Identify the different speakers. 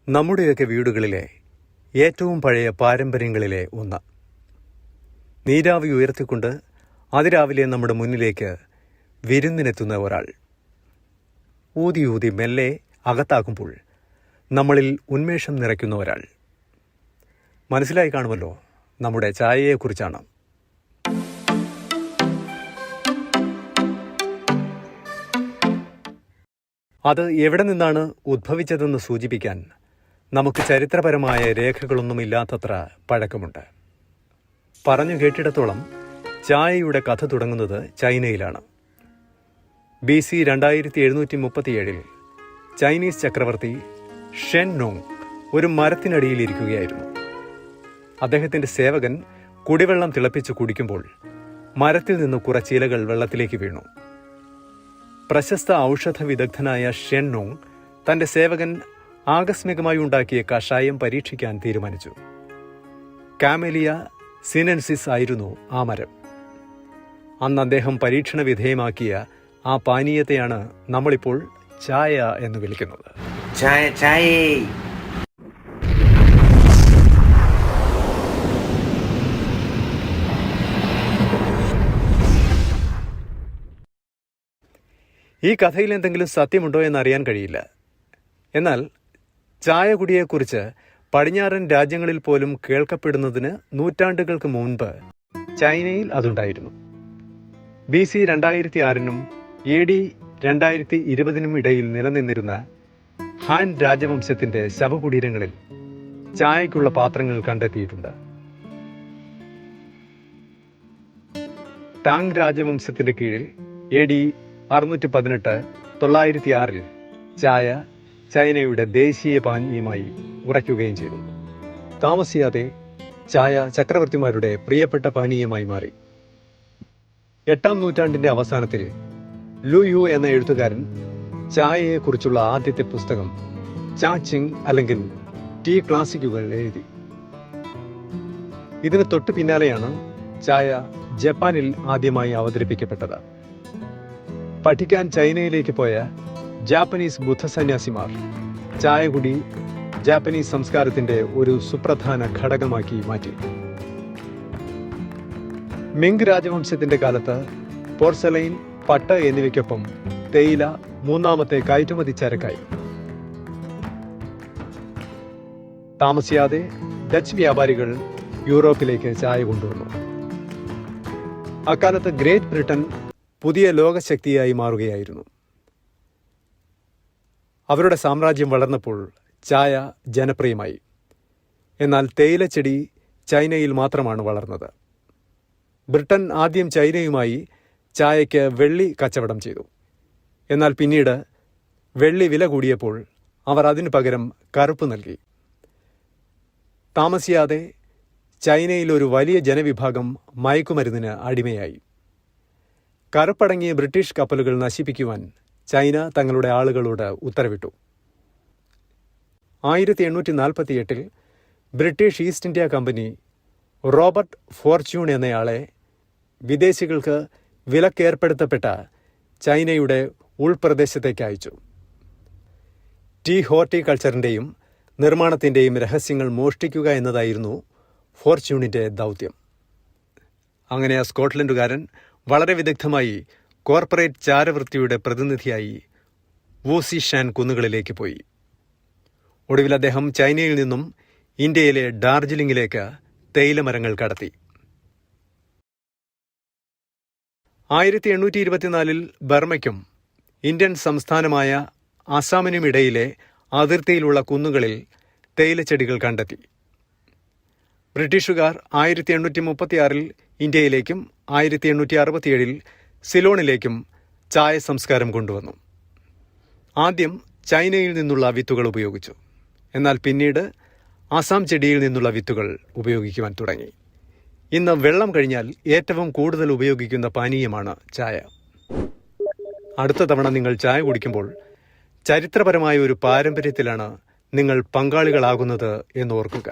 Speaker 1: നമ്മുടെയൊക്കെ വീടുകളിലെ ഏറ്റവും പഴയ പാരമ്പര്യങ്ങളിലെ ഒന്ന്. നീരാവി ഉയർത്തിക്കൊണ്ട് അതിരാവിലെ നമ്മുടെ മുന്നിലേക്ക് വിരുന്നിനെത്തുന്ന ഒരാൾ. ഊതി ഊതി മെല്ലെ അകത്താക്കുമ്പോൾ നമ്മളിൽ ഉന്മേഷം നിറയ്ക്കുന്ന ഒരാൾ. മനസ്സിലായി കാണുമല്ലോ, നമ്മുടെ ചായയെക്കുറിച്ചാണ്. അത് എവിടെ നിന്നാണ് ഉദ്ഭവിച്ചതെന്ന് സൂചിപ്പിക്കാൻ നമുക്ക് ചരിത്രപരമായ രേഖകളൊന്നുമില്ലാത്തത്ര പഴക്കമുണ്ട്. പറഞ്ഞു കേട്ടിടത്തോളം ചായയുടെ കഥ തുടങ്ങുന്നത് ചൈനയിലാണ്. BC 2737 ചൈനീസ് ചക്രവർത്തി ഷെൻ നോങ് ഒരു മരത്തിനടിയിലിരിക്കുകയായിരുന്നു. അദ്ദേഹത്തിൻ്റെ സേവകൻ കുടിവെള്ളം തിളപ്പിച്ച് കുടിക്കുമ്പോൾ മരത്തിൽ നിന്ന് കുറച്ച് ഇലകൾ വെള്ളത്തിലേക്ക് വീണു. പ്രശസ്ത ഔഷധ വിദഗ്ധനായ ഷെൻ നോങ് തൻ്റെ സേവകൻ ആകസ്മികമായി ഉണ്ടാക്കിയ കഷായം പരീക്ഷിക്കാൻ തീരുമാനിച്ചു. കാമേലിയ സിനൻസിസ് ആയിരുന്നു ആ മരം. അന്ന് അദ്ദേഹം പരീക്ഷണ വിധേയമാക്കിയ ആ പാനീയത്തെയാണ് നമ്മളിപ്പോൾ ചായ എന്ന് വിളിക്കുന്നത്.
Speaker 2: ചായ ചായ.
Speaker 1: ഈ കഥയിൽ എന്തെങ്കിലും സത്യമുണ്ടോ എന്നറിയാൻ കഴിയില്ല. എന്നാൽ ചായ കുടിയെക്കുറിച്ച് പടിഞ്ഞാറൻ രാജ്യങ്ങളിൽ പോലും കേൾക്കപ്പെടുന്നതിന് നൂറ്റാണ്ടുകൾക്ക് മുൻപ് ചൈനയിൽ അതുണ്ടായിരുന്നു. BC 2006 AD 2020 ഇടയിൽ നിലനിന്നിരുന്ന ഹാൻ രാജവംശത്തിന്റെ ശവകുടീരങ്ങളിൽ ചായയ്ക്കുള്ള പാത്രങ്ങൾ കണ്ടെത്തിയിട്ടുണ്ട്. ടാങ് രാജവംശത്തിന്റെ കീഴിൽ AD 618 906 ചായ ചൈനയുടെ ദേശീയ പാനീയമായി ഉറയ്ക്കുകയും ചെയ്തു. താമസിയാതെ ചായ ചക്രവർത്തിമാരുടെ പ്രിയപ്പെട്ട പാനീയമായി മാറി. 8ാം നൂറ്റാണ്ടിന്റെ അവസാനത്തിൽ ലുയു എന്ന എഴുത്തുകാരൻ ചായയെക്കുറിച്ചുള്ള ആദ്യത്തെ പുസ്തകം ചാച്ചിങ് അല്ലെങ്കിൽ ടീ ക്ലാസിക്കുകൾ എഴുതി. ഇതിന് തൊട്ടു പിന്നാലെയാണ് ചായ ജപ്പാനിൽ ആദ്യമായി അവതരിപ്പിക്കപ്പെട്ടത്. പഠിക്കാൻ ചൈനയിലേക്ക് പോയ ജാപ്പനീസ് ബുദ്ധസന്യാസിമാർ ചായ കുടി ജാപ്പനീസ് സംസ്കാരത്തിന്റെ ഒരു സുപ്രധാന ഘടകമാക്കി മാറ്റി. മിങ് രാജവംശത്തിന്റെ കാലത്ത് പോർസലൈൻ, പട്ട് എന്നിവയ്ക്കൊപ്പം തേയില മൂന്നാമത്തെ കയറ്റുമതി ചരക്കായി. താമസിയാതെ ഡച്ച് വ്യാപാരികൾ യൂറോപ്പിലേക്ക് ചായ കൊണ്ടുവന്നു. അക്കാലത്ത് ഗ്രേറ്റ് ബ്രിട്ടൻ പുതിയ ലോകശക്തിയായി മാറുകയായിരുന്നു. അവരുടെ സാമ്രാജ്യം വളർന്നപ്പോൾ ചായ ജനപ്രിയമായി. എന്നാൽ തേയിലച്ചെടി ചൈനയിൽ മാത്രമാണ് വളർന്നത്. ബ്രിട്ടൻ ആദ്യം ചൈനയുമായി ചായയ്ക്ക് വെള്ളി കച്ചവടം ചെയ്തു. എന്നാൽ പിന്നീട് വെള്ളി വില കൂടിയപ്പോൾ അവർ അതിനു പകരം കറുപ്പ് നൽകി. താമസിയാതെ ചൈനയിൽ ഒരു വലിയ ജനവിഭാഗം മയക്കുമരുന്നിന് അടിമയായി. കറുപ്പടങ്ങിയ ബ്രിട്ടീഷ് കപ്പലുകൾ നശിപ്പിക്കുവാൻ ചൈന തങ്ങളുടെ ആളുകളോട് ഉത്തരവിട്ടു. 1848 British east India company Robert Fortune എന്നയാളെ വിദേശികൾക്ക് വിലക്കേർപ്പെടുത്തപ്പെട്ട ചൈനയുടെ ഉൾപ്രദേശത്തേക്ക് അയച്ചു. ടീ ഹോർട്ടികൾച്ചറിൻ്റെയും നിർമ്മാണത്തിൻ്റെയും രഹസ്യങ്ങൾ മോഷ്ടിക്കുക എന്നതായിരുന്നു ഫോർച്യൂണിൻ്റെ ദൗത്യം. അങ്ങനെ ആ സ്കോട്ട്ലൻഡുകാരൻ വളരെ വിദഗ്ധമായി കോർപ്പറേറ്റ് ചാരവൃത്തിയുടെ പ്രതിനിധിയായി വൂസി ഷാൻ കുന്നുകളിലേക്ക് പോയി. ഒടുവിൽ അദ്ദേഹം ചൈനയിൽ നിന്നും ഇന്ത്യയിലെ ഡാർജിലിംഗിലേക്ക് തേയിലമരങ്ങൾ കടത്തി. 1824 ബർമയ്ക്കും ഇന്ത്യൻ സംസ്ഥാനമായ അസാമിനുമിടയിലെ അതിർത്തിയിലുള്ള കുന്നുകളിൽ തേയിലച്ചെടികൾ കണ്ടെത്തി. ബ്രിട്ടീഷുകാർ 1836 ഇന്ത്യയിലേക്കും 1867 സിലോണിലേക്കും ചായ സംസ്കാരം കൊണ്ടുവന്നു. ആദ്യം ചൈനയിൽ നിന്നുള്ള വിത്തുകൾ ഉപയോഗിച്ചു. എന്നാൽ പിന്നീട് അസാം ചെടിയിൽ നിന്നുള്ള വിത്തുകൾ ഉപയോഗിക്കുവാൻ തുടങ്ങി. ഇന്ന് വെള്ളം കഴിഞ്ഞാൽ ഏറ്റവും കൂടുതൽ ഉപയോഗിക്കുന്ന പാനീയമാണ് ചായ. അടുത്ത തവണ നിങ്ങൾ ചായ കുടിക്കുമ്പോൾ ചരിത്രപരമായ ഒരു പാരമ്പര്യത്തിലാണ് നിങ്ങൾ പങ്കാളികളാകുന്നത് എന്ന് ഓർക്കുക.